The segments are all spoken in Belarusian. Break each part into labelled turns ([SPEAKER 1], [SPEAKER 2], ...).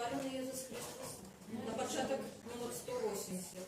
[SPEAKER 1] Пане Ісус Христос, на початок номер 180.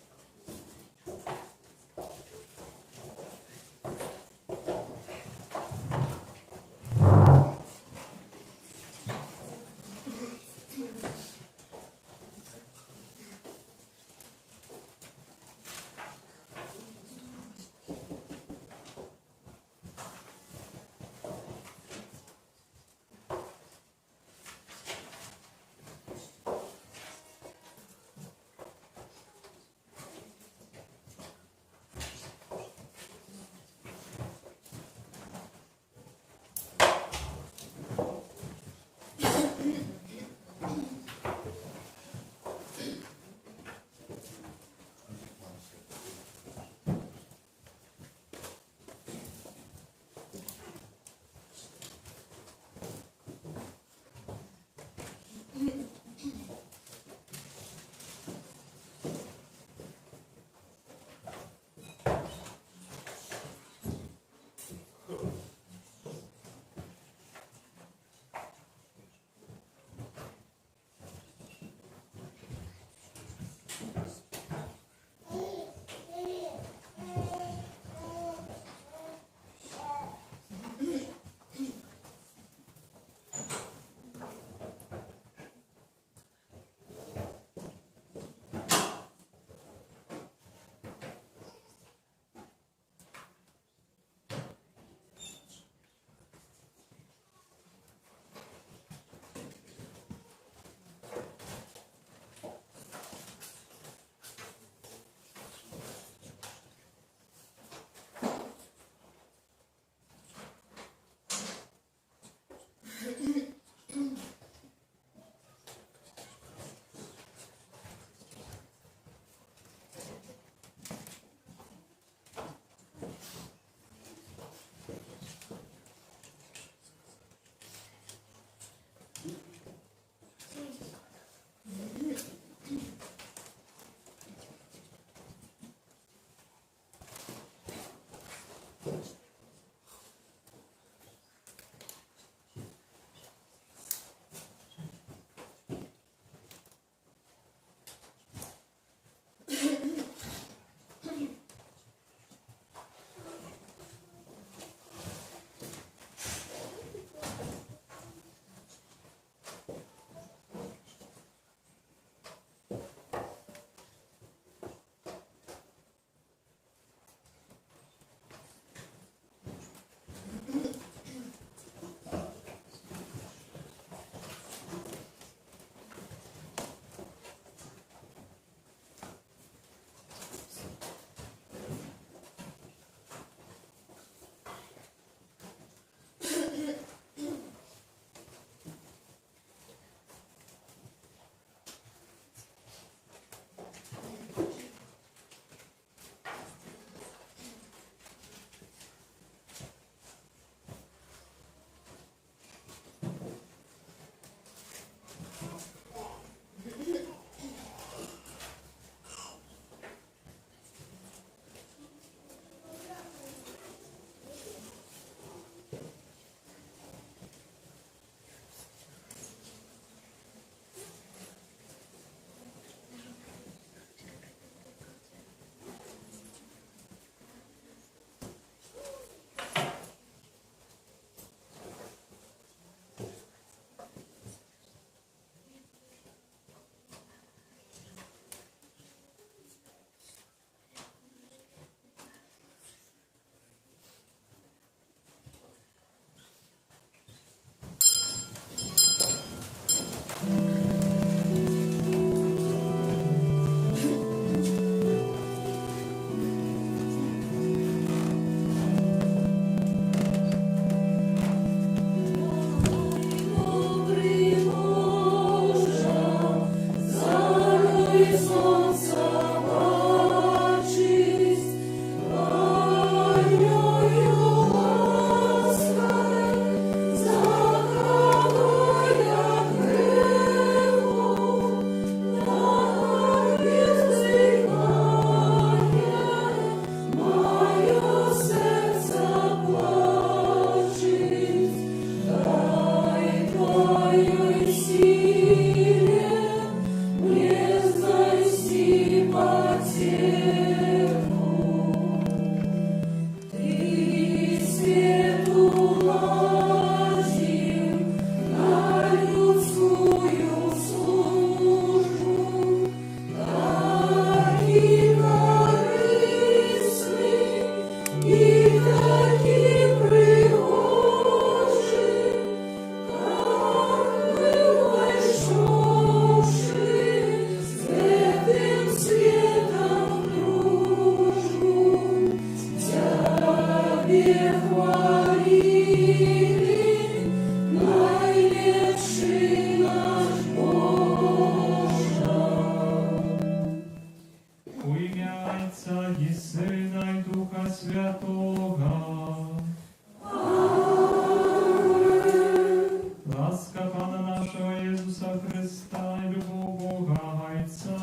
[SPEAKER 2] Христа, і любов Бога Отця,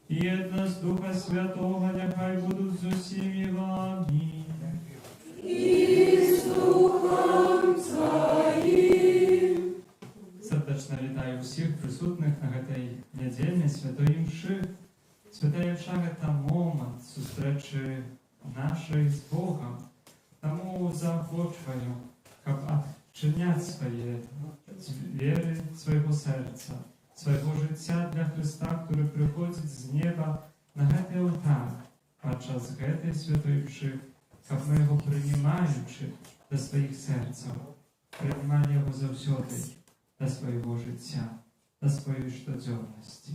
[SPEAKER 2] і єдність Духа Святого, нехай будуть з усіми вами.
[SPEAKER 1] І з Духом Твоїм.
[SPEAKER 2] Сердечно вітаю всіх присутних на гэтай нядзельнай святой імшы. Святая імша – гэта момант сустрэчы нашай з Богом. Таму заахвочваю, каб адчыняць свае веры, свайго сэрца, свайго жыцця для Христа, który прыходзіць з неба на гэты алтар падчас гэтай святой імшы, каб мы яго прынимаючы да сваіх сэрцаў, прынималі яго заўсёды да свайго жыцця, да сваёй штодзённасці.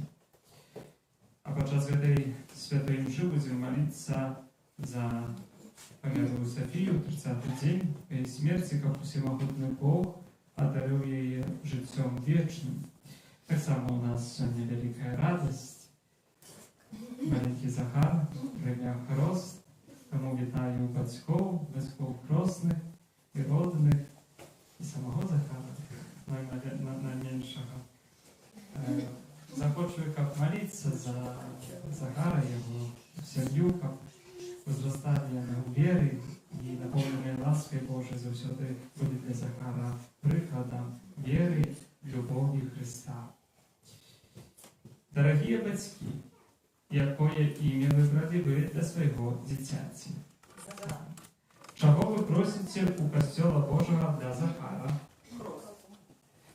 [SPEAKER 2] А падчас гэтай святой імшы будзем маліцца за памерлую Софію, 30-й дзень яе смерці, каб усемагутны Бог адарыў яе жыццём вечным. Таксама у нас сёння вялікая радасць. Маленькі Захар прыняў хрост, таму вітаю бацькоў хросных і родных, і самого Захара, найменшага. Захочу, каб маліцца за Захара, яго сям'ю, каб узрасталі яны ў веры і напоўненыя ласкай Божай заўсёды будзе для Захара прыкладам веры, любові Христа. Дарагія бацькі, якое імя выбралі вы для свайго дзіцяці? Чаго вы просіце у касцёла Божага для Захара?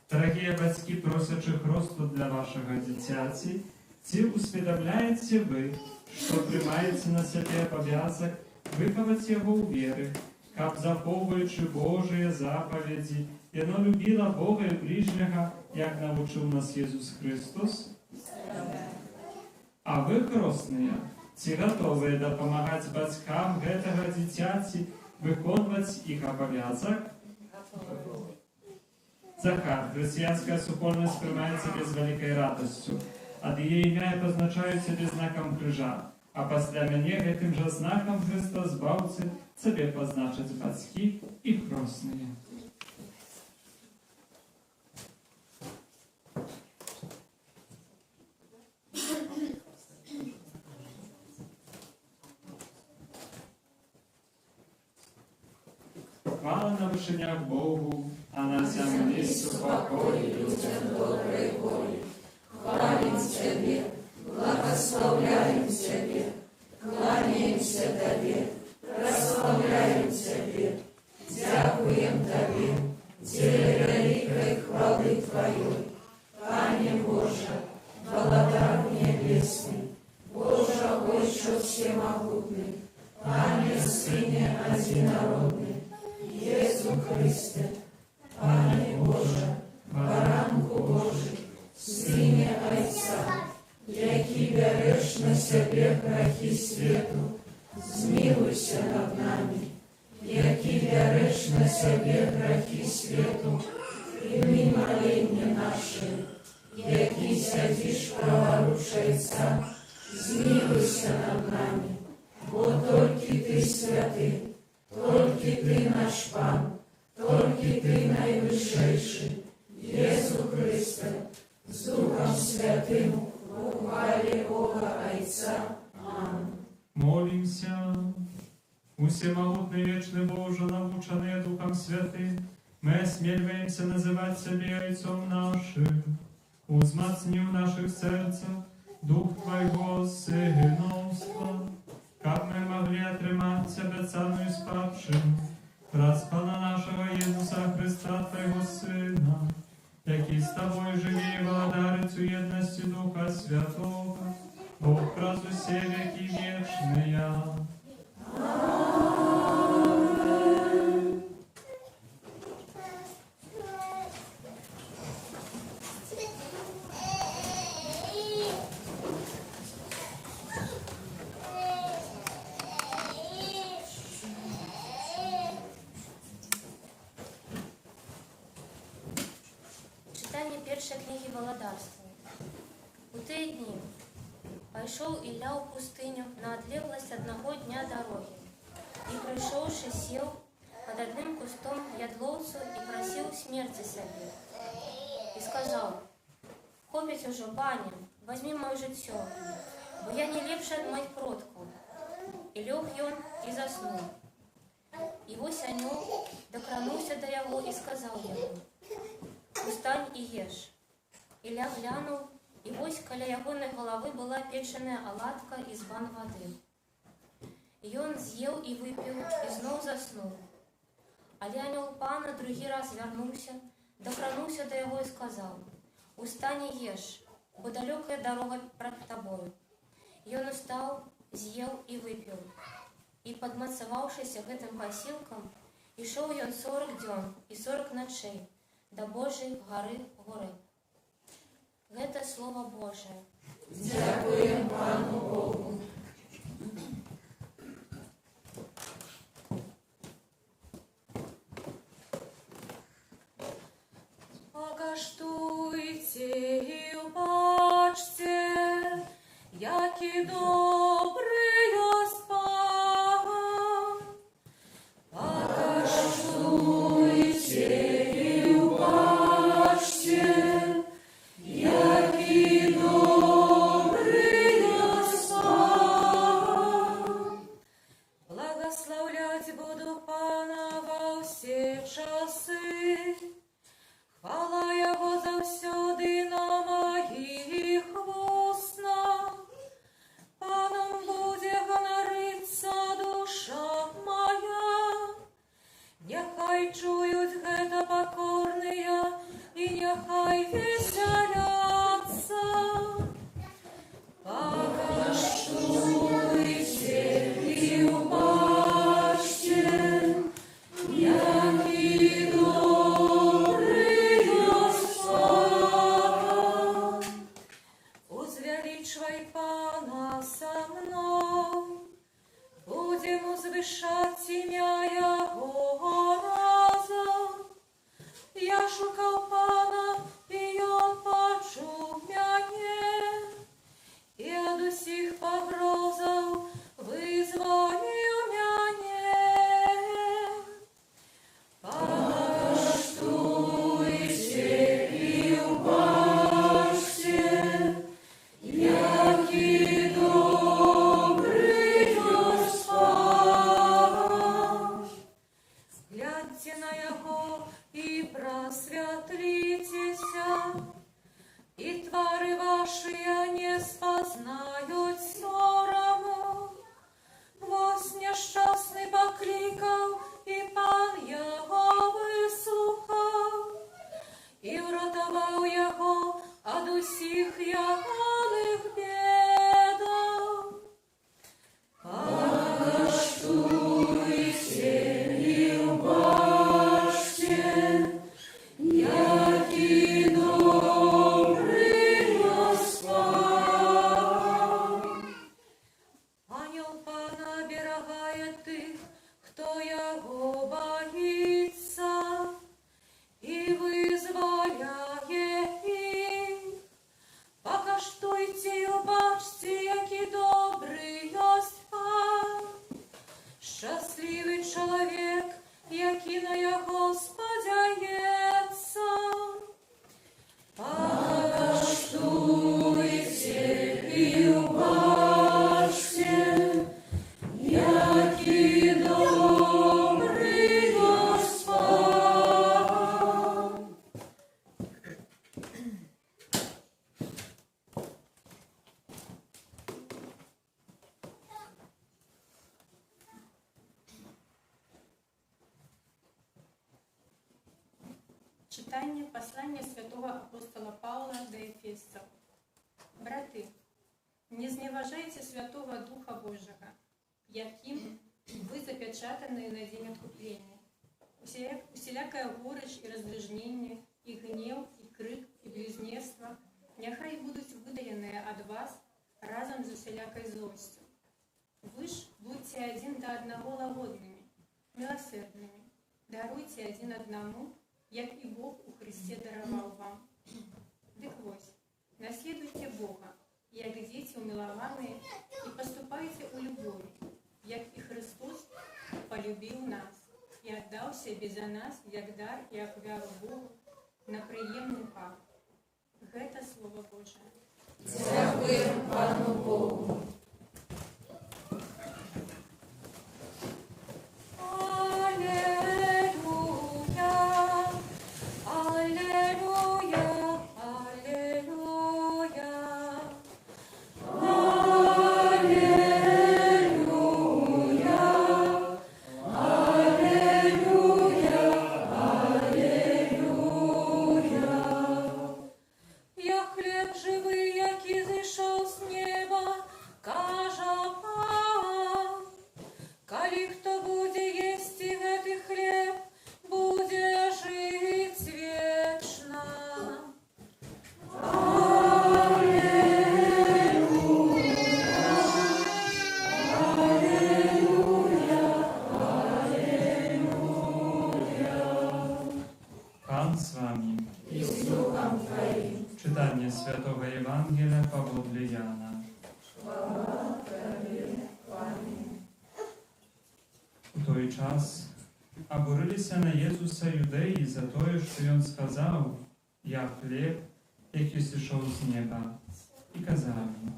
[SPEAKER 2] Дарагія бацькі, просячы хросту для вашага дзіцяці, ці усведамляеце вы, што прымаеце на сябе абавязак выхаваць яго ў веры, каб, захоўваючы Божыя запаведзі, яно любіла Бога і бліжняга, як навучыў нас Jesús Христос? А вы, хросныя, ці гатовыя дапамагаць бацькам гэтага дзіцяці выконваць іх абавязак? Захар, хрысціянская супольнасць прымае цябе з вялікай радасцю. Ад яе імя пазначаю цябе знакам крыжа, а пасля мяне гэтым жа знакам Христа збаўцы цябе пазначаць бацькі і хросныя. Хвала на вышынях Богу, а на зямлі супакой людям доброй волі. Хвалим Тебе, благословляем Тебе, кланяемся Тебе, прославляем Тебе, дякуем Тебе, Тебе великой хвалы Твоей. Пане Боже, Владар Небесный, Боже Отче Всемогутный, Пане Сыне Одинородный, Иисус Христе, Пане Боже, Баранку Божий, Сыне Отца, який береш на себе грехи світу, змилуйся над нами, який береш на себе грехи світу, прийми моління наші, який сядеш праворуч Отця, змилуйся над нами, бо тільки Ти святий, тільки Ти наш Пан, тільки Ти найвищий, Єсу Христе, з Духом Святим, у хвалі Бога Отця. Амінь. Молимся. Усемогутный вечный Боже, наученные Духом Святым, мы осмеливаемся называть себе Отцом нашим. Узмацни в наших сердцах Дух Твоего сыновства, как мы могли отрымать обетованную спадщину, раз Пана нашего Иисуса Христа, Твоего Сына, який з Тобою живі і владарить у єдності Духа Святого, Бог раз усе веки вечные. Аминь.
[SPEAKER 3] Читання першої книги Володарства. У те дні пойшов Ілля у пустыню на отлеглость одного дня дороги, и, пришедший, сел под одним кустом ядловцу и просил смерти себе. И сказал: Досыць ужо, пане, возьми моё жыццё, бо я не лепшы ад маіх продкаў. І лёг ён і заснуў. І вось анёл дакрануўся да яго і сказаў яму: «Устань і еш». Ілля глянуў, і вось каля ягонай галавы была печаная аладка і збан вады. Ён з'еў і выпіў, і зноў заснуў. Але анёл пана другі раз вярнуўся, дакрануўся да яго і сказаў: «Устань і еш, бо далёкая дарога пред табою». Ён устаў, з'еў і выпіў. І, падмацаваўшыся гэтым пасілкам, ішоў ён 40 дзён і 40 начэй да Божай гары Горэ. Гэта Слова Божае.
[SPEAKER 1] Дзякуем Пану Богу.
[SPEAKER 4] Пакаштуйце і ўбачце, які добры ёсць Пан. Пакаштуйце і ўбачце, які добры ёсць Пан. Благословляць буду Пана ва ўсе часы. Хвала Яго заўсёды на маіх вуснах. Паном будзе ганарыцца душа моя. Няхай чуюць гэта пакорныя і няхай весяляцца. Пакаштуйце і ўбачце, які добры ёсць Пан. Узвялічвай Пана са мной, будзем узвышаць імя Яго разам. Я шукаў Пана, і Ён пачуў мяне, і ад усіх пагрозаў вызваліў мяне. Пакаштуйце і ўбачце, які добры ёсць Пан. Гляньце на Яго і прасвятліцеся, і твары вашыя не спазнаюць сораму. Вось няшчасны паклікаў, і Пан яго выслухаў, і ўратаваў яго ад усіх ягоных бедаў. Пакаштуйце і ўбачце, які добры ёсць Пан. Анёл Пана оберагае тых, хто яго боїться, і визволяє їх. Покаштуйте і убачте, які добрий єсть Пан. Щасливий чоловік, який на його сподяється. Покаштуйте і убачте, які добрий єсть Пан.
[SPEAKER 5] Читання послання святого апостола Павла до Ефесцев. Брати, не зневажайте Святого Духа Божого, яким вы запечатаны на день откупления. Усілякая горечь и раздражнение, и гнев, и крик, и близневство, няхай будуть видалены от вас разом з усілякой злостью. Вы ж будьте один до одного лагодными, милосердными, даруйте один одному, як і Бог у Христе даровал вам. Дык вось, наследуйте Бога, як дети умилованные, и поступайте у любові, як і Христос полюбив нас і отдав себе за нас, як дар і як вяру Богу на приємний пак. Гэта Слово Божие.
[SPEAKER 1] Дякуємо Пану Богу.
[SPEAKER 2] Pan z wami.
[SPEAKER 1] І з Духом Твоїм.
[SPEAKER 2] Czytanie Świętego Ewangelia powodle Jana. У той час обурилися на Єзуса юдеї за те, що він сказав: «Я хліб, який зійшов з неба». І казав їм: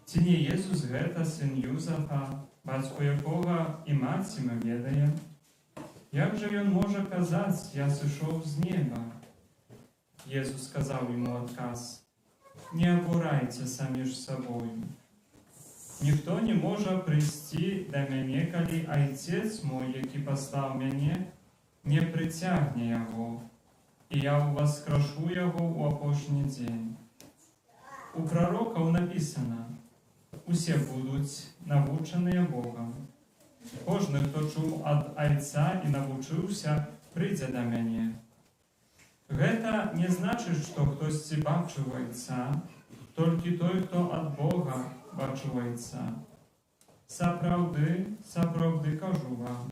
[SPEAKER 2] «Чи не Єсус гета син Юзафа, батько якого і мать ми ведаємо? Як же він може казати: я зійшов з неба?» Єсус сказав йому отказ: «Не обурайтеся між собою. Ніхто не може прийти до мене, коли Отець мой, який послав мене, не притягне його, і я воскрешу його у опошній день». У пророків написано: «Усі будуть навчені Богом. Кожен, хто чув від Отця і навчився, прийде до мене». Гэта не значить, що хтось бачив Отця, тільки той, хто від Бога бачив Отця. Справді кажу вам,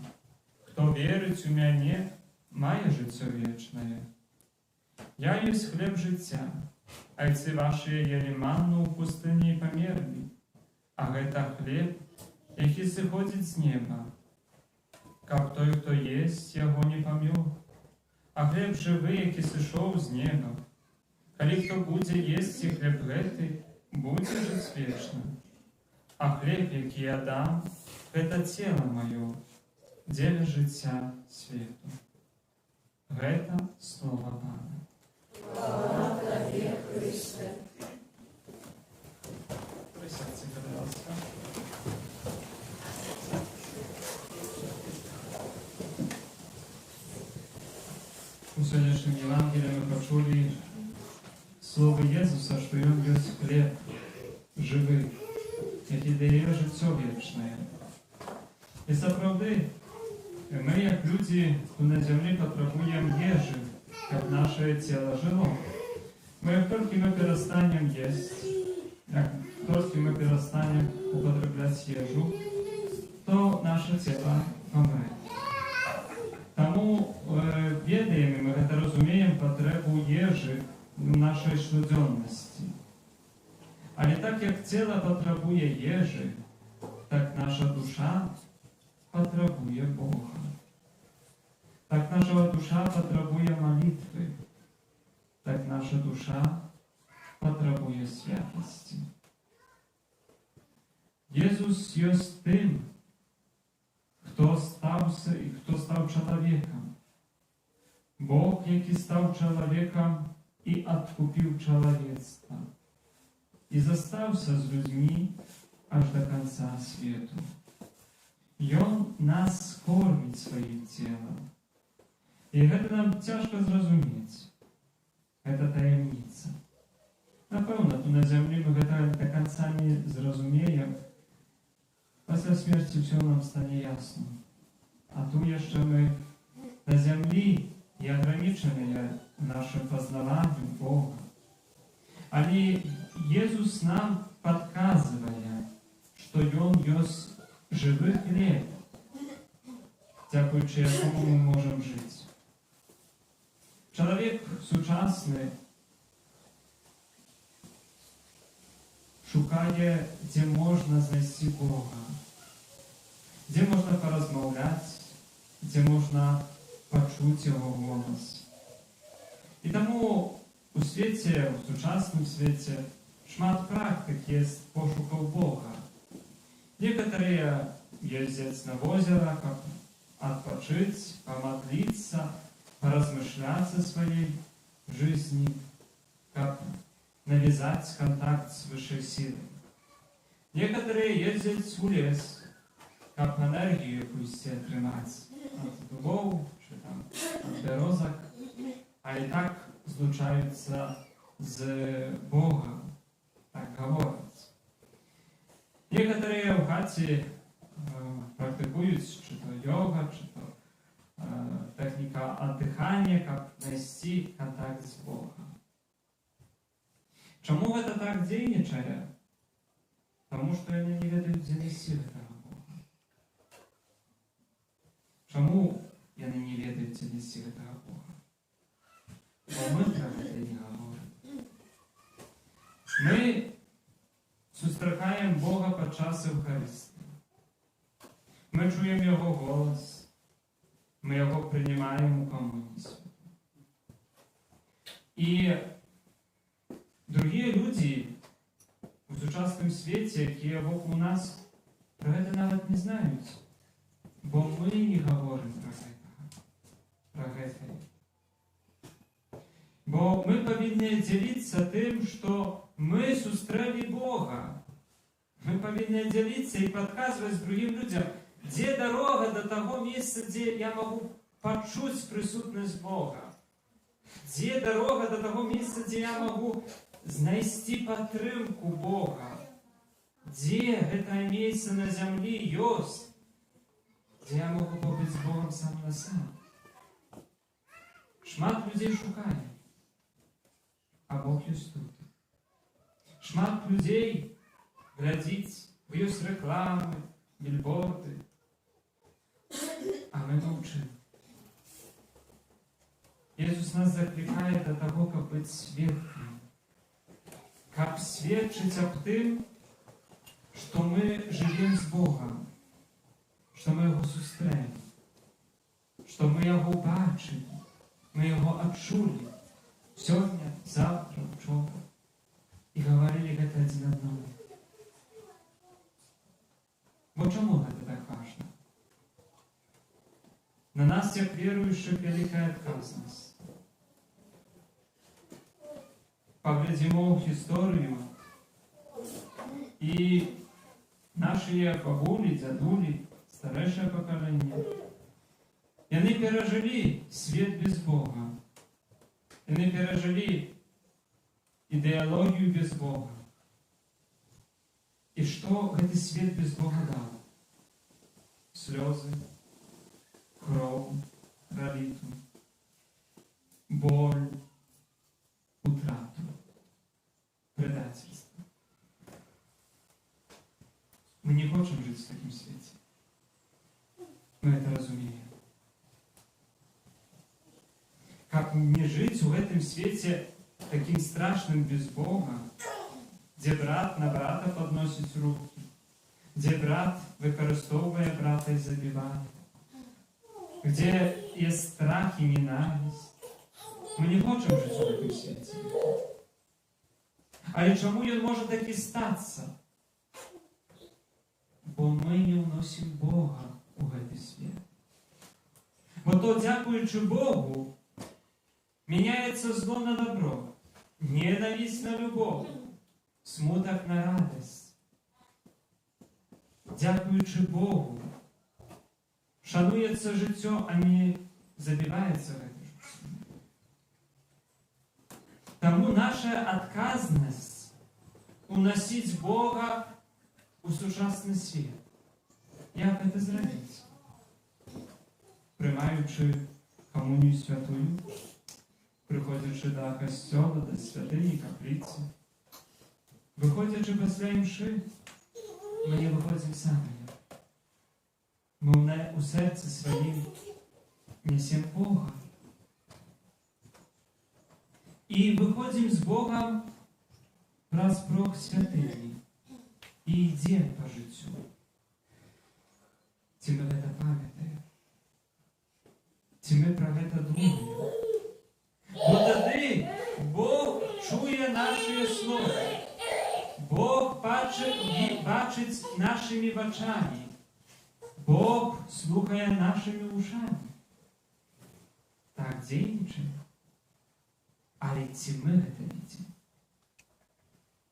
[SPEAKER 2] хто вірить у мене, має життя вічне. Я єсть хліб життя, Отці ваші їли манну у пустині і померли, а гэта хліб, який сходить з неба. Як той, хто єсть, його не помер. А хліб живий, який сійшов з неба. Коли хто буде їсти хліб гэты, буде жити вічно. А хліб, який я дам, гэта тіло моє, дзеля життя світу. Гэта слово Пана.
[SPEAKER 1] Слава Тобі, Христе.
[SPEAKER 2] Присядьте, будь ласка. У сьогоднішньому Євангелії ми почули слово Єсуса, що Він є хліб живий, який дає життя вічне. І справді, ми, як люди, тут на землі, потребуємо їжі, щоб наше тіло жило. Як тільки ми перестанемо їсти, як тільки ми перестанемо употребляти їжу, то наше тіло помре. Тому ведаємо, ми це розуміємо, потребу їжі в нашій щоденності. Але так як тіло потребує їжі, так наша душа потребує Бога. Так наша душа потребує молитви. Так наша душа потребує святості. Єсус є тим, хто став чоловіком. Бог, який став чоловіком і відкупив чоловіцтво. І застався з людьми аж до кінця світу. Він нас кормить своїм тілом. І це нам тяжко зрозуміти. Це таємниця. Напевно, тут на землі ми це до кінця не зрозуміємо. Після смерті все нам стане ясно. А тут ще ми на землі і ограничені нашим познаванням Бога. Але Єсус нам підказує, що Він є живий хліб, дякуючи якому ми можемо жити. Чоловік сучасний шукає, де можна знайти Бога, де можна порозмовляти, де можна почути Його голос. І тому у свеце, у сучасным свеце шмат практык есть пошукаў Бога. Некоторые ездят на озеро, как отпочить, помодлиться, поразмышлять о своей жизни, как навязать контакт с высшей силой. Некоторые ездят в лес, как энергию якусь атрымаць от дубов, чи там от березок, а и так злучаются с Богом, так говорят. Некоторые в хаті практикують чи то йога, чи то техніка отдыхання, як знайти контакт з Богом. Чому це так дзейнічае? Тому що вони не ведають, де нести гэтага Бога. Чому вони не ведають, де нести гэтага Бога? Бо ми про це не говоримо. Ми зустрічаємо Бога під час Євхаристії. Ми чуємо Його голос, ми Його приймаємо у комунії святої. І другі люди у сучасному світі, які вокруг нас, про це навіть не знають, бо ми не говоримо про це. Бо ми повинні ділитися тим, що ми зустріли Бога. Ми повинні ділитися і підказувати другим людям, де дорога до того місця, де я можу почути присутність Бога. Де дорога до того місця, де я можу знайти підтримку Бога. Де це місце на землі є, де я можу побути з Богом сам на сам. Шмат людей шукає, а Бог є тут. Шмат людей глядить, виюсь реклами, більборди, а ми мовчимо. Ісус нас закликає до того, як бути свідком, як свідчити об тим, що ми живемо з Богом, що ми Його зустріли, що ми Його бачили, ми Його відчули сьогодні, завтра, вчора. И говорили это один одному. Вот чему это так важно? На нас, как верующих, великая отказность. Поглядимо в историю, и наши бабули, дядули, старейшее поколение, и они пережили свет без Бога. И они пережили идеологию без Бога. И что этот свет без Бога дал? Слезы, кровь, пролиту, боль, утрату, предательство. Мы не хотим жить в таком свете. Мы это разумеем. Как не жить в этом свете таким страшным без Бога, где брат на брата подносит руки, где брат, використовує брата і забиває, где есть страх и ненависть. Мы не хочем жить в этом свете. Але чому він може таки статися? Бо ми не вносимо Бога у цей світ. Бо то, дякуючи Богу, меняется зло на добро, ненависть на любовь, смуток на радость. Дякуючи Богу, шанується життя, а не забивається в это життя. Тому наша отказность уносить Бога у сучасний світ. Як це зробити? Приймаючи комунію святую, приходячи до костьола, до святині, каплиці, виходячи після імши, ми не виходимо самі. Ми у серці своїм несемо Бога. І виходимо з Богом раз прох святині і йдемо по життю. Ці ми це пам'ятаємо. Ці ми про це думаємо. Бо тоді Бог наші слова. Бог бачить нашими очами. Бог слухає нашими ушами. Так дзейнічаем. Але ці ми гэта видим?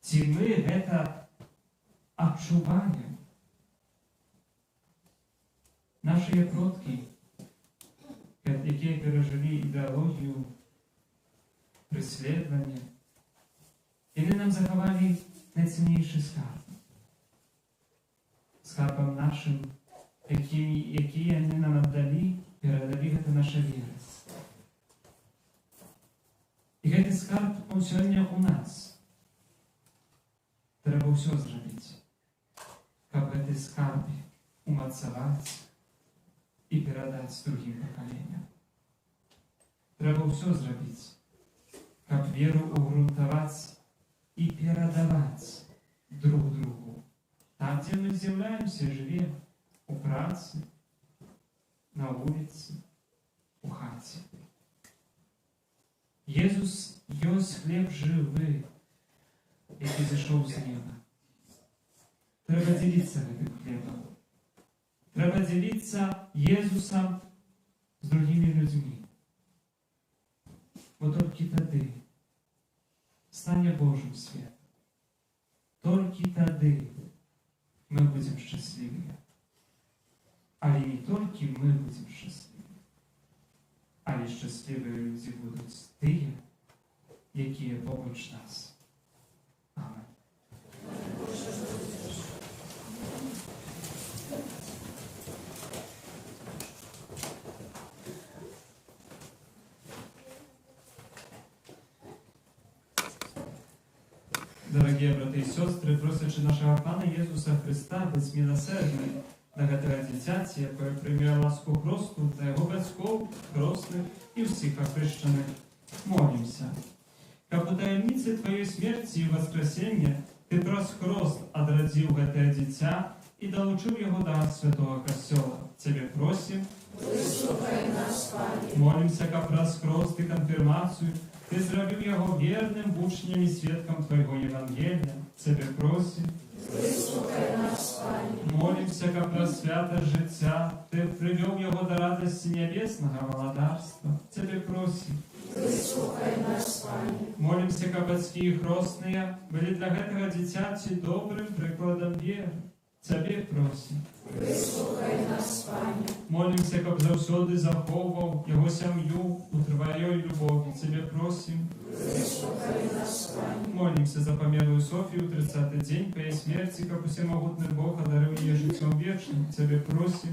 [SPEAKER 2] Ці ми гэта адчуваем? Наші продки, які пережили ідеологію преслідування, вони нам заховали найцінніший скарб. Скарбом нашим, які вони нам віддали, передали гэта наша віра. І гэты скарб, он сёння у нас. Трэба ўсё зрабіць, каб гэты скарб умацаваць і перадаць другім пакаленням. Трэба ўсё зрабіць, каб веру угрунтаваць і перадаваць друг другу. Там, дзе мы з'яўляемся, жывем, у працы, на вуліцы, у хаце. Езус ёсць хлеб жывы, які зышоў з неба. Трэба дзеліцца гэтым хлебам. Трэба дзеліцца Езусам з другімі людзьмі. Бо толькі тады стане Божым свет. Толькі тады мы будзем шчаслівыя. Але не толькі мы будзем шчаслівыя, але шчаслівыя людзі будуць тыя, якія побач нас. Амин. Дорогие браты и сестры, просячи нашего Пана Иисуса Христа быть милосердным на гэтага дзіцяці, якое прийме ласку Христу, та його батьков, крестных и всіх охрещених. Молимся. Каб у таємниці Твоєї смерті і воскресення Ти праз хрост одрадзіў гэтае дзіця і долучив його до Святого Костела. Тебе просим,
[SPEAKER 1] Вислухай нас, Пане.
[SPEAKER 2] молимся, каб праз хрост і конфірмацію Ти зробив його вірним учнем і свідком Твоєго Євангелія. Тебе просим,
[SPEAKER 1] Вислухай нас, Пане.
[SPEAKER 2] молимся, каб праз свято життя Ти привів його до радості небесного володарства. Тебе просим,
[SPEAKER 1] Вислухай нас, Пане.
[SPEAKER 2] молимся, каб бацькі і хростныя былі для гэтага дзіцяці добрым прыкладам веры. Цябе просім.
[SPEAKER 1] Вислухай нас, Пане.
[SPEAKER 2] Молимся, каб заўсёды захоўваў яго сям'ю у Тваёй любові. Цябе просім.
[SPEAKER 1] Вислухай нас, Пане.
[SPEAKER 2] Молимся за памерлую Софію 30-й дзень па яе смерці, каб усемагутны Бог адарыў яе жыццём вечным. Цябе просім.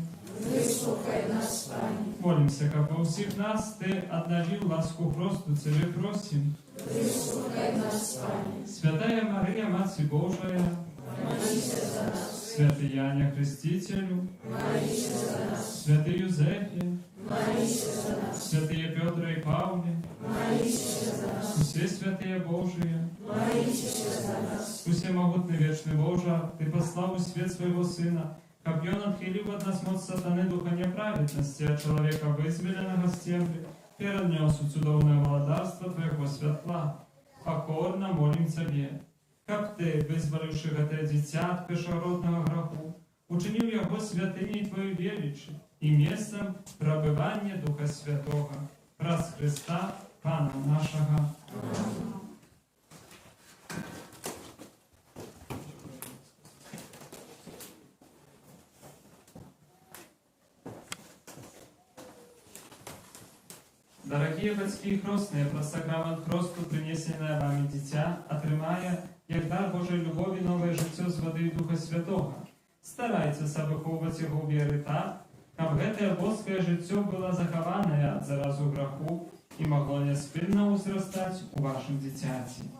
[SPEAKER 1] Вислухай нас, Пане.
[SPEAKER 2] Молимся, каб ва ўсіх нас Ты аднавіў ласку Христу. Цябе просім.
[SPEAKER 1] Вислухай нас, Пане.
[SPEAKER 2] Святая Марія, Маці Божая,
[SPEAKER 1] Молися за нас.
[SPEAKER 2] Святый Яне Крестителю,
[SPEAKER 1] Молися за нас.
[SPEAKER 2] Святый Юзефе,
[SPEAKER 1] Молися за нас.
[SPEAKER 2] святые Петра и Павле,
[SPEAKER 1] Молися за нас.
[SPEAKER 2] все святые Божие,
[SPEAKER 1] Молися за нас.
[SPEAKER 2] усемогутный вечный Боже, Ты послал у свет своего Сына, каб он отхилил от нас моц сатаны духа неправедности, от человека вызволенного с земли, перенес у цудовное владарство Твоего светла. Покорно молим Тебе, каб Ты, визволивши гэтае дзіця ад першародного граху, учинив його святыней Твою величи и местом пробывания Духа Святого, праз Христа, Пана нашего. Дорогие бацькі і хростныя, праз сакрамент хросту, принесенное вами дзіця, атрымае, як дар Божой любові, новое жыццё з вады і Духа Святого. Старайцеся выхоўваць яго веры так, каб гэтае боскае жыццё было захаванае ад заразу граху і магло няспынна ўзрастаць у вашым дзіцяці.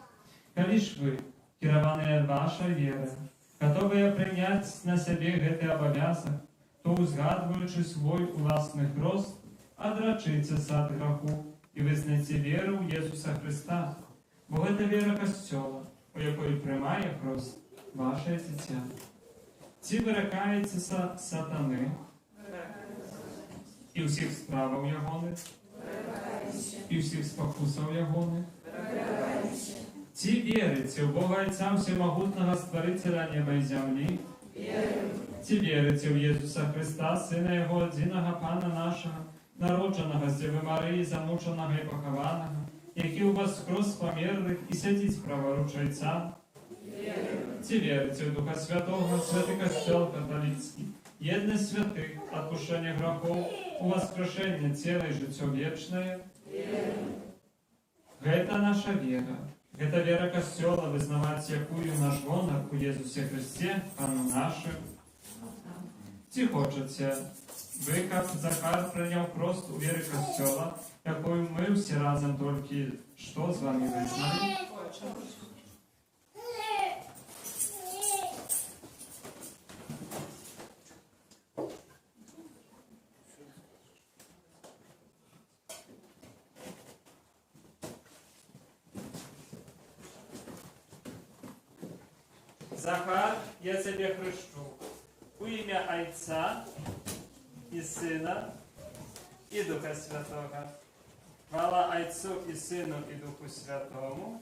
[SPEAKER 2] Калі ж вы, кіраваныя вашай веры, гатовыя прыняць на сябе гэты абавязак, то, узгадваючы свой уласны хрост, адрачыцеся ад граху і вызнайце веру ў Езуса Христа, бо гэта вера Касцёла, у якой прымае хрост ваше дзіця. Ці выракаецеся сатаны і ўсіх справаў ягоных, і ўсіх спакусаў ягоных, Ці вірите в Бога Отця Всемогутного Створителя неба і землі? Ці вірите в Єсуса Христа, Сина Його, єдиного Пана нашого, народженого з Діви Марії, замученого і похованого, який воскрес з померлих і сидить праворуч Отця? Ці вірите в Духа Святого, Святий Костел католицький, єдність святих, отпущення грехов, у воскрешення тіла і життя вічне? Гэта наша вера. Гэта вера Костела, визнавати якую наш гонор у Єсусі Христі, Пану нашим. Ці хочеться ви, як Захар, прийняв просто у вірі Костела, якою ми всі разом тільки що з вами визнали? Захар, я тебе хрещу у ім'я Отця і Сина і Духа Святого. Хвала Отцу і Сину і Духу Святому.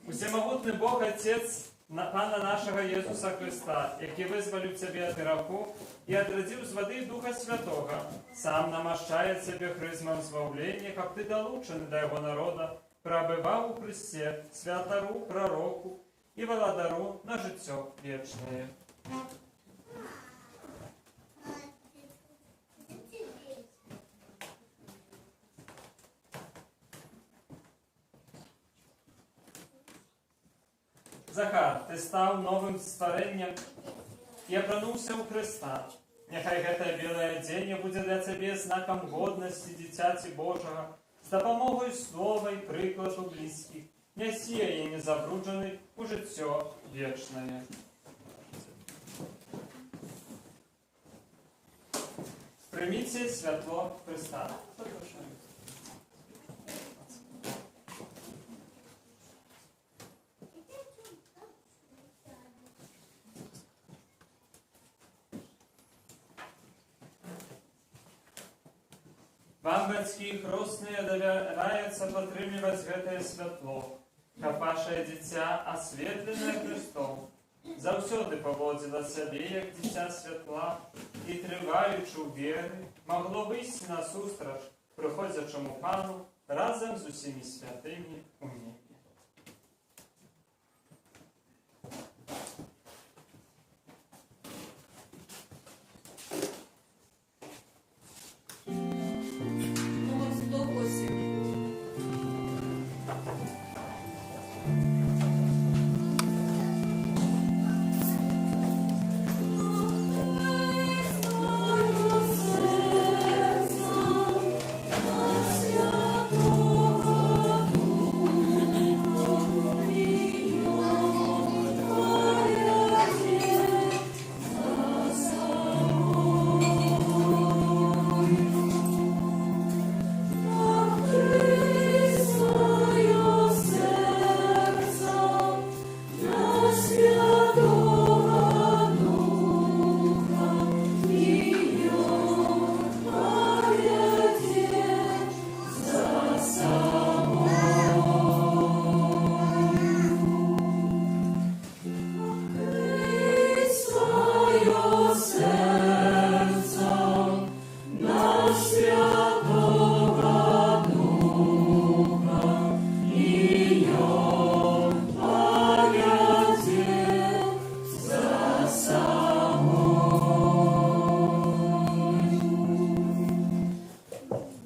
[SPEAKER 2] Усемогутний Бог Отець Пана нашого Єсуса Христа, який визволив тебе від греху і отродив з води Духа Святого, сам намащає тебе хризмом збавлення, як ти долучений до його народа, пробивав у Христі святару, пророку і володару на життя вічне. Захар, ти став новим створенням і опранувся у Христа. Нехай гэта біле одіння буде для тебе знаком годності дитяті Божого, з допомогою слова і прикладу близьких, не сіяє незабруджений у життя вічне. Прийміть світло Христа. Вам, батьки хростные, доверяется подтримливать гэтае святло, каб ваше дитя, осветленное Христом, завсёды поводило себе, як дитя святла, і триваючи у віри, могло вийти насустрач приходячому Пану разом з усіми святими у небі.
[SPEAKER 1] Номер 108.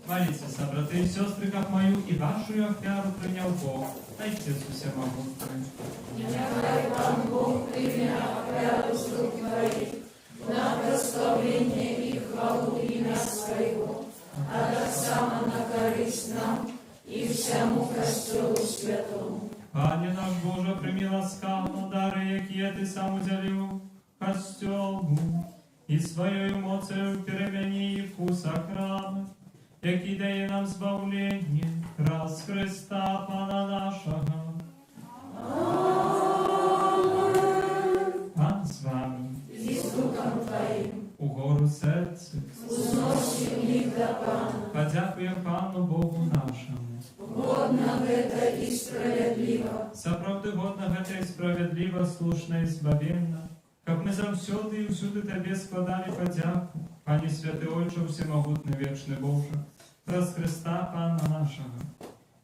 [SPEAKER 2] Молитесь, браты и сестры, как мою и вашу офяру принял Бог, Отец Всемогутный.
[SPEAKER 6] Нехай вам Бог прийме офяру с рук твоих, на прославление и хвалу имя Своего, а так само на користь нам и всему Костелу Святому.
[SPEAKER 2] Пане наш Боже, прими ласкаво дары, які ти сам уделив Костелу, і своєю моцею перемені і вкуса храми, який дає нам збавлення, раз Христа Пана нашого. Пан з вами,
[SPEAKER 6] И с Духом Твоим,
[SPEAKER 2] угору серцю,
[SPEAKER 6] узноси да Пана.
[SPEAKER 2] Подякуем Пану Богу нашему.
[SPEAKER 6] Годно гэта і справядліва.
[SPEAKER 2] Сапраўды годна гэта і справядліва, слушна і збавенна, каб мы заўсёды і ўсюды Табе складалі падзяку, Пане святы Ойче ўсемагутны вечны Божа, праз Христа Пана нашага.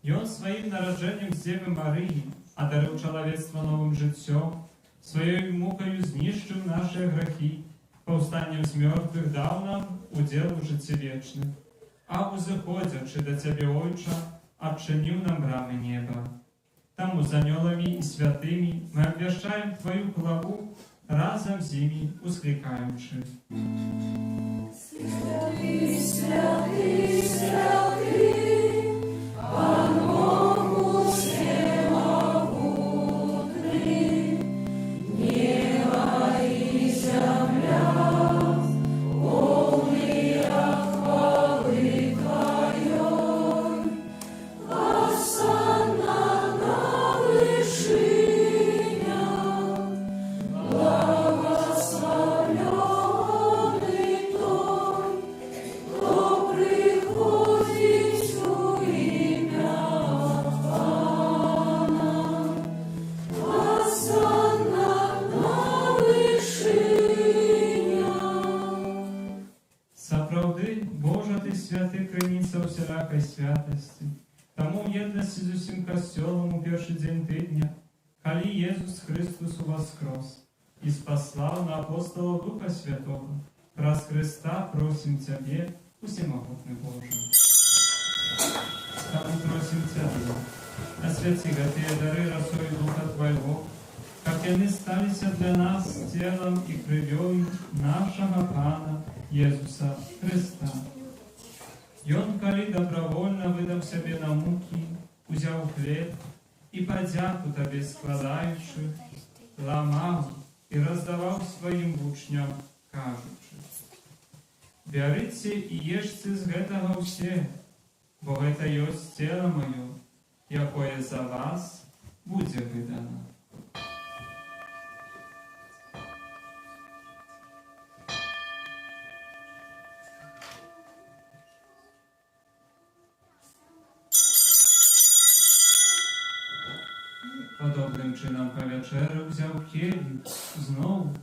[SPEAKER 2] Ён сваім нараджэннем з Дзевы Марыі адарыў чалавецтва новым жыццём, сваёй мукаю знішчыў нашыя грахі, паўстаннем з мёртвых даў нам удзел у жыцці вечным. А узыходзячы да Цябе, Ойча, адчыніў нам брамы неба. Таму з анёламі і святымі мы абвяшчаем Тваю хвалу, разам з імі усклікаючы.
[SPEAKER 6] Святый, святый, святый, Пан Бог всемогутный, небо и земля, полные хвалы Твоей. Осанна на вышинях, благословенный Той, кто приходит у имя Пана. Осанна на вышинях.
[SPEAKER 2] Сапраўды, Божа, Ты святы, крыніца ўсялякай святасці. Таму ў еднасці з усім касцёлам у першы дзень тыдня, калі Езус Христус уваскрос і спаслаў на апостолаў Духа Святого, праз Христа просім Цябе, усемагутны Божа. Таму просім Цябе, асвяці гэтыя дары расой Духа Твайго, каб яны сталіся для нас целам і крывёй нашага Пана Езуса Христа. Ён, калі добровольно выдаў сябе на мукі, узяў хлеб і падзяку Табе складаючы, ламаў і раздаваў сваім вучням, кажучы: «Бярыце і ешце з гэтага ўсе, бо гэта ёсць цела маё, якое за вас будзе выдана». Падобным чынам павячэры ўзяў келіх, зноў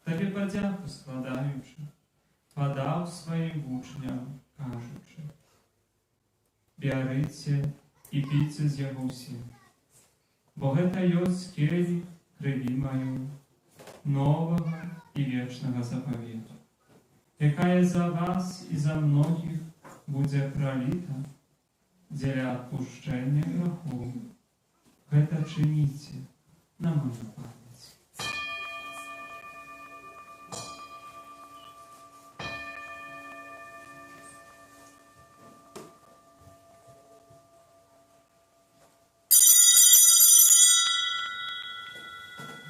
[SPEAKER 2] Табе падзяку складаючы, падаў сваім вучням, кажучы: «Бярыце і піце з яго ўсе, бо гэта ёсць келіх крыві маёй, новага і вечнага запавету, якая за вас і за многіх будзе праліта дзеля адпушчэння грахоў. Гэта чыніце на маю памяць».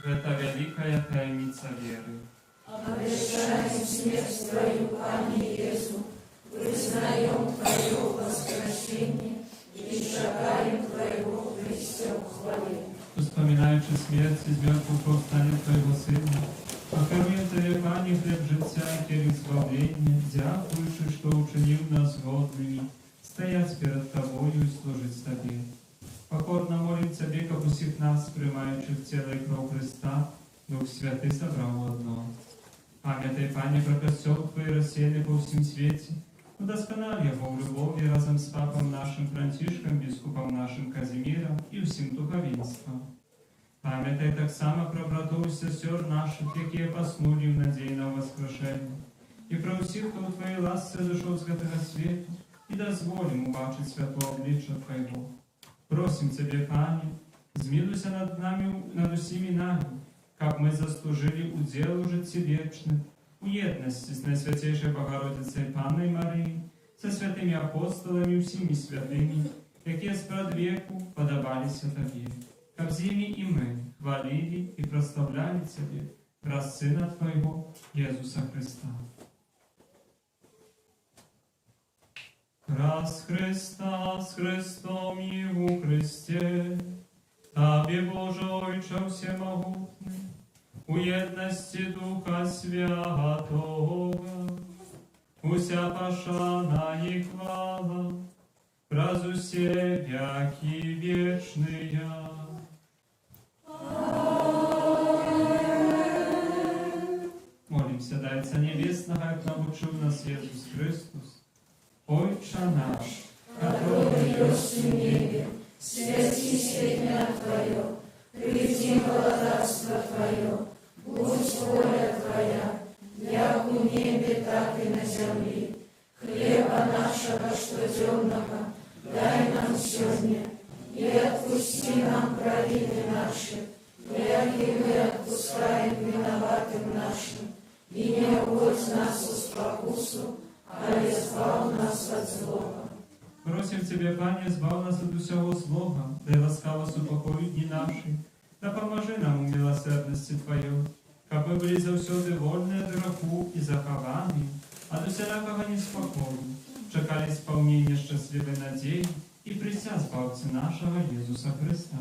[SPEAKER 2] Гэта вялікая таямніца веры.
[SPEAKER 6] Обещаем смерть Твою, Пане Иису, признаем Твое воскресение и шагаем Твоего Христа в хвале.
[SPEAKER 2] Успоминаючи смерть і змертву повстання Твоего Сина, окормив Тебе, Пане, хлеб життя і келих збавлення, дякуючи, що учинив нас годними стоять перед Тобою і служить Тобі. Покорно молим Тебе, как усіх нас, приймаючих тіло і кров Христа, Дух Святий собрав одно. Пам'ятай, Пане, про костел Твої розсіяний по всім світі, удосконал його в любові разом з папом нашим Францишком, біскупом нашим Казиміром і всім духовенством. Пам'ятай так само про братов і сестер наших, які поснули в надії на воскрешення, і про всіх, хто у Твоїй ласці зайшов з гэтага світу, і дозволим убачить святло обличчя Твоего. Просим Тебе, Пане, змилуйся над нами, над усіми нами, как мы заслужили удел у житті вечным, у єдності з Найсвятейшей Богородицей Панной Марії, со святими апостолами і всіми святими, які спрадвеку подобалися Тобі, как з ними і ми хвалили і прославляли Тебе, праз Сина Твоего, Єзуса Христа. Раз Христа с Христом и у Христе, Табе, Боже Ойче всемогутный, у едности Духа Святого, уся пашана и хвала, раз усе веки вечные. Молимся, дай Отца Небесного, как научил нас Иисус Христос. Отче наш,
[SPEAKER 6] который есть в небе, святись имя Твое, приди владарство Твое, будь воля Твоя, як у небе, так и на земле. Хлеба нашего штоденного дай нам сегодня, и отпусти нам провины наши, як и мы отпускаем виноватым нашим, и не вводь нас в спокусу, а избав нас от злого.
[SPEAKER 2] просим Тебе, Пане, збав нас от усього злого, дай ласкаво супокою дні наші, да поможи нам у милосердности Твою, как мы были завсёды вольны от греху и захованы, от усякого неспокою, чекали исполнения счастливой надеи и прися Спасца нашего Иисуса Христа.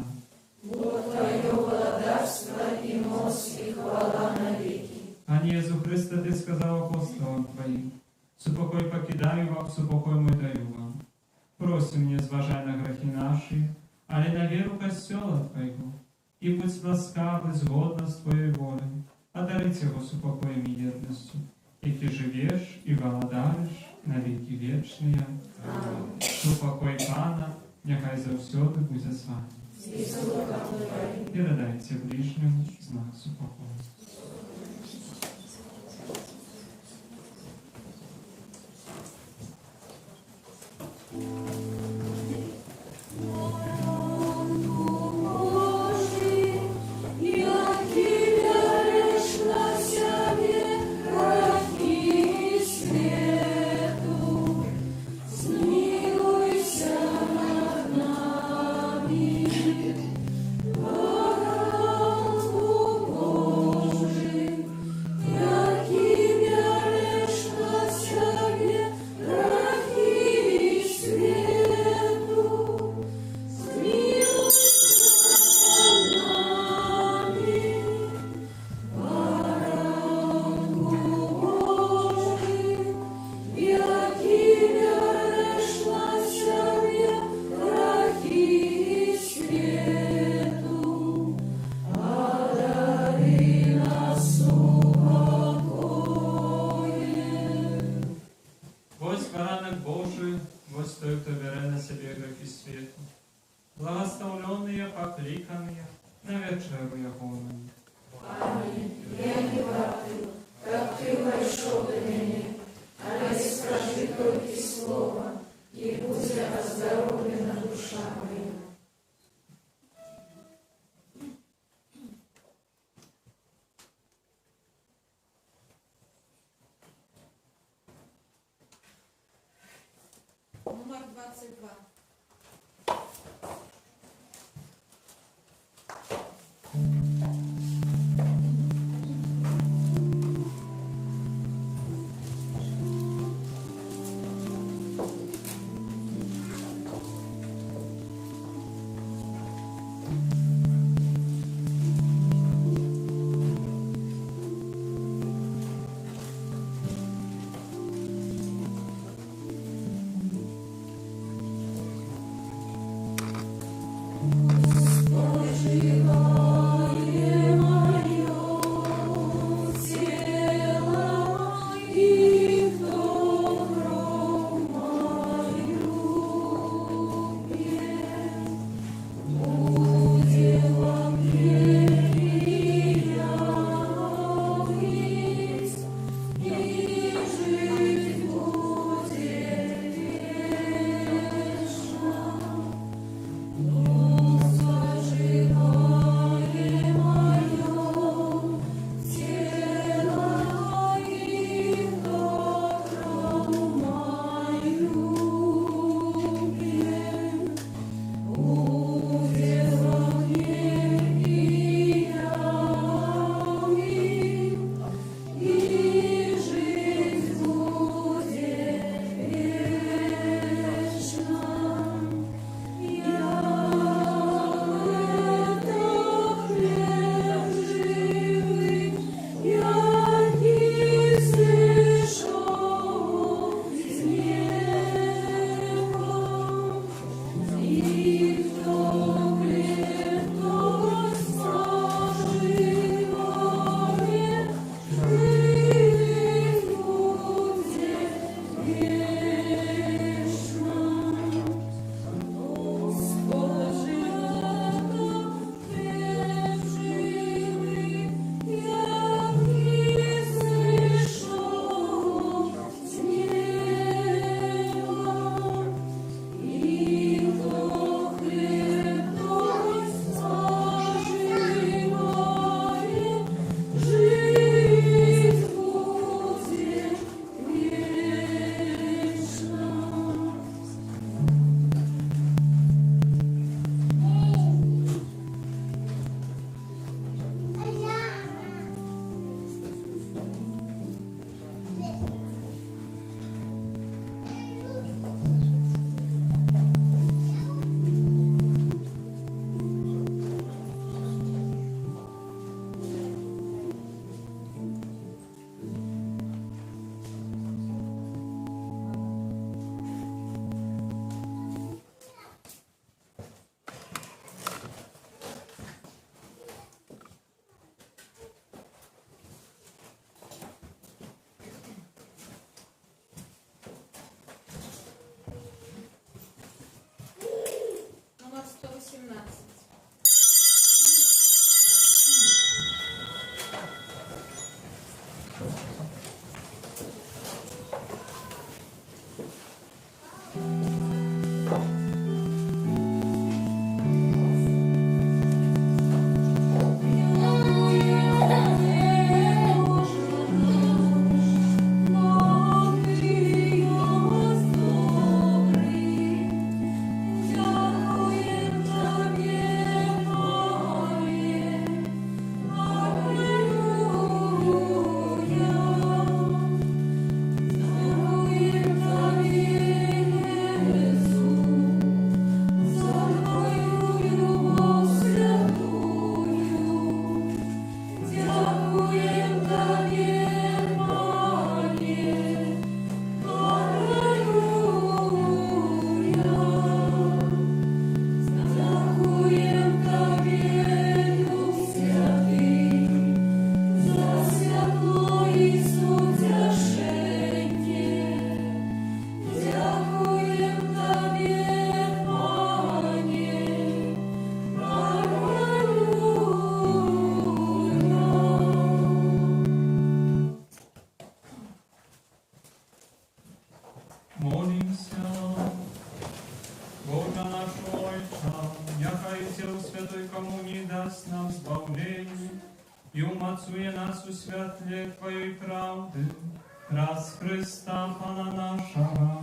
[SPEAKER 6] Бо Твое владарство и мощь и хвала навеки.
[SPEAKER 2] Пане Иисус Христе, Ты сказал апостолам Твоим, супокой покидаю вам, супокой мой даю вам. Просим, не зважай на грехи наши, але на веру костела Твоего, и будь ласкавый, згодно с Твоей волей, одарить его супокоем и верностью, и Ты живешь и володаришь на веки вечные.
[SPEAKER 6] Аминь.
[SPEAKER 2] Супокой Пана, нехай завсёды буде з вами.
[SPEAKER 6] И с Духом Твоим.
[SPEAKER 2] Передайте ближнему знак супокою. Вось баранок Божий, вось той, кто бере на себе грехи світу. Благословленные, покликанные на вечеру Ягону.
[SPEAKER 6] Аминь. Я не вартую, как Ты вошел до меня, але скажи только слово, и будет оздоровлена душа моя.
[SPEAKER 1] Номер 22.
[SPEAKER 5] 18.
[SPEAKER 2] Молимся. Бога наш Отче, яка і у святой комунії дасть нам збавлення, і умацує нас у святлі Твоєї правди, раз Христа Пана нашого.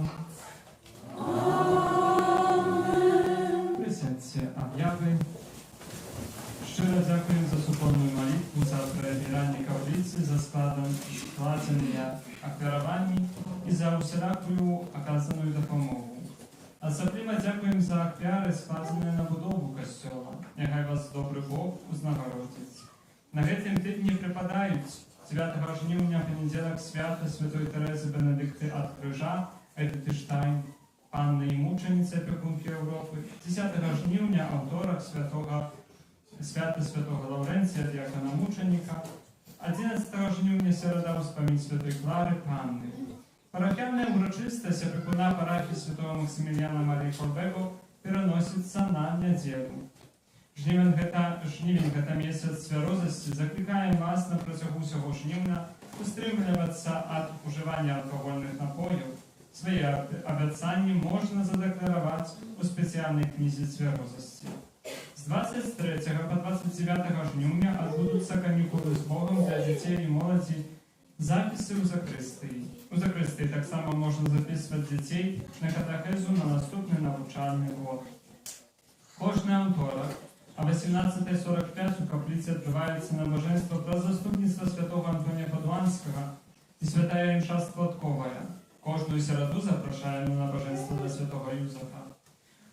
[SPEAKER 2] Амінь. Присядьте, об'яви. Щиро дякуємо за супольну молитву, за перебирання каплиці, за складення ахвярувань і за усілякую оказану допомогу. Особливо дякуємо за ахвяри, складені на будову костьола. Нехай вас добрий Бог узнагородить. На гэтым тижні припадають 9 жнивня понеділок свято Святої Терези Бенедикти от Крижа, Едитиштайн, Панни і мучениці опікунки Європи. 10 жнивня авторах свято Святого Лавренція, діакона мученика. 11 жнивня середа успомін Святої Клари Панни. Парафіальна урочистість опікуна парафії Святого Максиміліана Марії Колбего переноситься на неділю. Жнівень гэта месяц свярозасці. Закликаем вас на протягу усього жнівня устрымлівацца ад уживання алкогольних напоїв. Свої обіцяння можна задекларувати у спеціальній книзі свярозасці. З 23 по 29 жнівня відбудуться канікули з Богом для дітей і молоді. Записи у закрistії. У закрistії так само можна записувати дітей на катехезу на наступний навчальний год. Кожний авторок о 18:45 у каплиці відбувається набожество про заступництво святого Антонія Падуанського і святая імша Складковая. Кожну середу запрошаємо на набожество до святого Юзефа.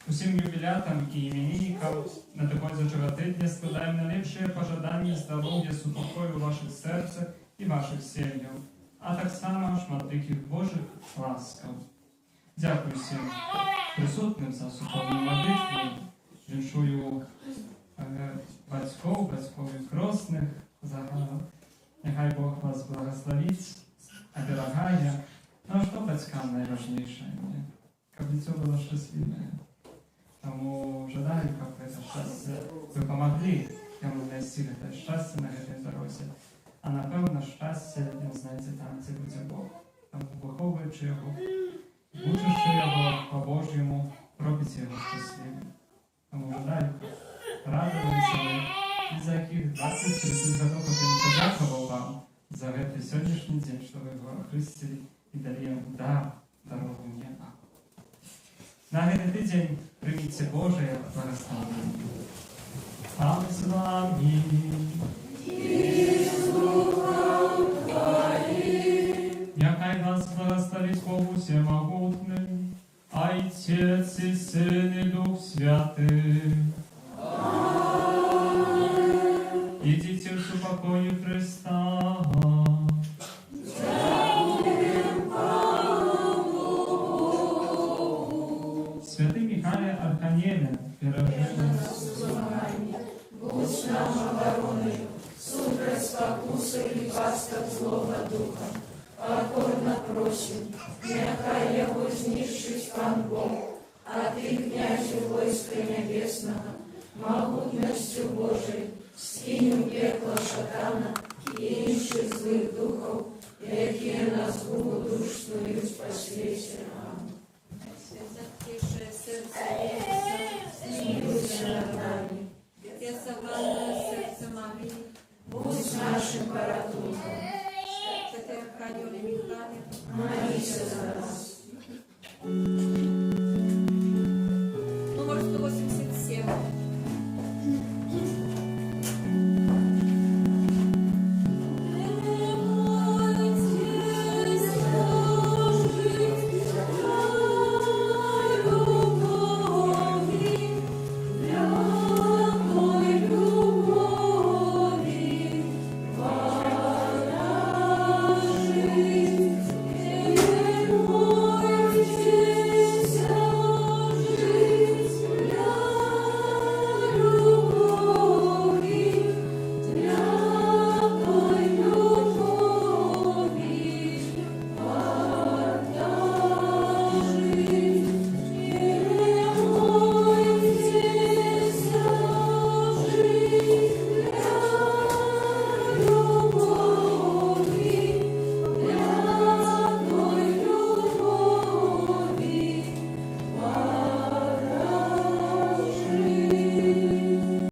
[SPEAKER 2] Усім юбілятам і іменинникам надходячого тижня складаємо найліпші пожадання здоров'я, супокою у ваших серцях і ваших сім'ях, а так само шматликих Божих ласкав. Дякую всім присутним за супольну молитву. Віншую батьків і крестних. Нехай Бог вас благословить, оберігає. Ну а що батькам найважніше? Щоб дитя було щасливе. Тому жадаю, щоб це щастя ви помогли йому знайти це щастя на цій дорозі. А напевно, щастя він знайде там, де буде Бог. Тому виховуючи його, учивши його по-божьому, робить його щасливим. Тому жадаю, радувалися ви і за яких 20-30 років він подякував вам за цей сьогоднішній день, що ви його охрестили і дали йому дорогу неба. На цей тиждень прийміть Божє благословення. Пан з вами. Нехай вас благословить Бог всемогутний, Отец и Сын и Дух Святый. Идите в супокое Христа. Святый Михаил Архангеле, пережил нас.
[SPEAKER 6] Будь нам обороной, супроть спокусы и пасток злого духа. Покорно просим, нехай его знищить Пан Бог, а ты, князю войска небесного, могутністю Божою, скинь у пекло шатана і інших злих духов, які нас Богу душ свою спасвіться.